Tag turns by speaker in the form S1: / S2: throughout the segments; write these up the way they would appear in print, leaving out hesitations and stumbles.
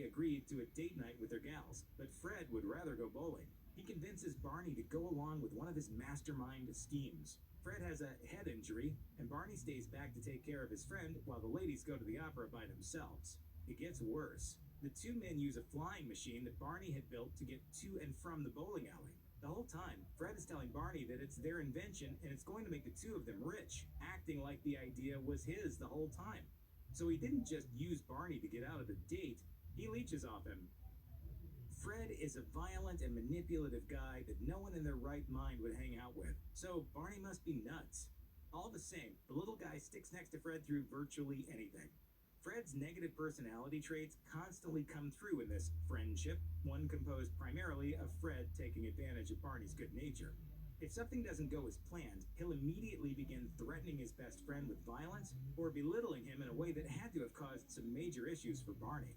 S1: agreed to a date night with their gals, but Fred would rather go bowling. He convinces Barney to go along with one of his mastermind schemes. Fred has a head injury, and Barney stays back to take care of his friend while the ladies go to the opera by themselves. It gets worse. The two men use a flying machine that Barney had built to get to and from the bowling alley. The whole time, Fred is telling Barney that it's their invention and it's going to make the two of them rich, acting like the idea was his the whole time. So he didn't just use Barney to get out of the date, he leeches off him. Fred is a violent and manipulative guy that no one in their right mind would hang out with, so Barney must be nuts. All the same, the little guy sticks next to Fred through virtually anything. Fred's negative personality traits constantly come through in this friendship, one composed primarily of Fred taking advantage of Barney's good nature. If something doesn't go as planned, he'll immediately begin threatening his best friend with violence or belittling him in a way that had to have caused some major issues for Barney.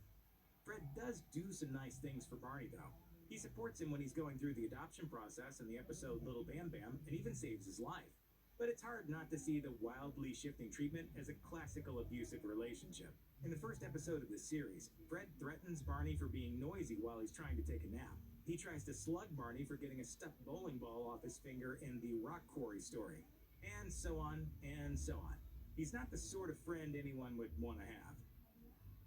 S1: Fred does do some nice things for Barney, though. He supports him when he's going through the adoption process in the episode Little Bam Bam and even saves his life. But it's hard not to see the wildly shifting treatment as a classical abusive relationship. In the first episode of this series, Fred threatens Barney for being noisy while he's trying to take a nap. He tries to slug Barney for getting a stuffed bowling ball off his finger in the rock quarry story. And so on, and so on. He's not the sort of friend anyone would want to have.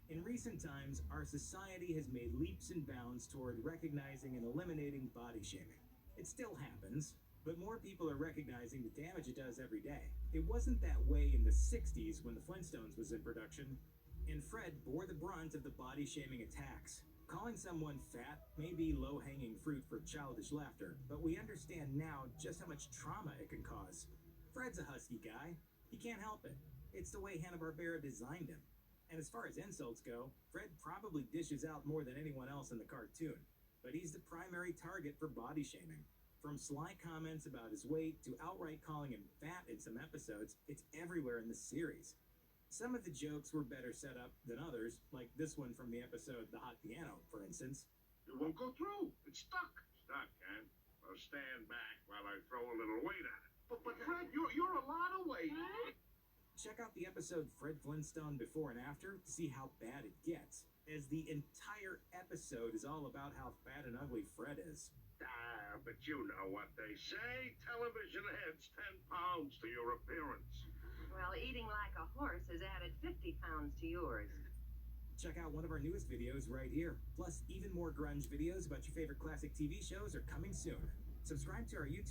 S1: In recent times, our society has made leaps and bounds toward recognizing and eliminating body shaming. It still happens, but more people are recognizing the damage it does every day. It wasn't that way in the 60s when the Flintstones was in production, and Fred bore the brunt of the body shaming attacks. Calling someone fat may be low-hanging fruit for childish laughter, but we understand now just how much trauma it can cause. Fred's a husky guy. He can't help it. It's the way Hanna-Barbera designed him. And as far as insults go, Fred probably dishes out more than anyone else in the cartoon. But he's the primary target for body shaming. From sly comments about his weight to outright calling him fat in some episodes, it's everywhere in the series. Some of the jokes were better set up than others, like this one from the episode The Hot Piano, for instance.
S2: It won't go through. It's stuck. Stuck, huh? Well, stand back while I throw a little weight on it. But Fred, you're a lot of weight.
S1: Check out the episode Fred Flintstone Before and After to see how bad it gets, as the entire episode is all about how fat and ugly Fred is.
S2: Ah, but you know what they say. Television adds 10 pounds to your appearance.
S3: Well, eating like a horse has added 50 pounds to yours.
S1: Check out one of our newest videos right here. Plus, even more grunge videos about your favorite classic TV shows are coming soon. Subscribe to our YouTube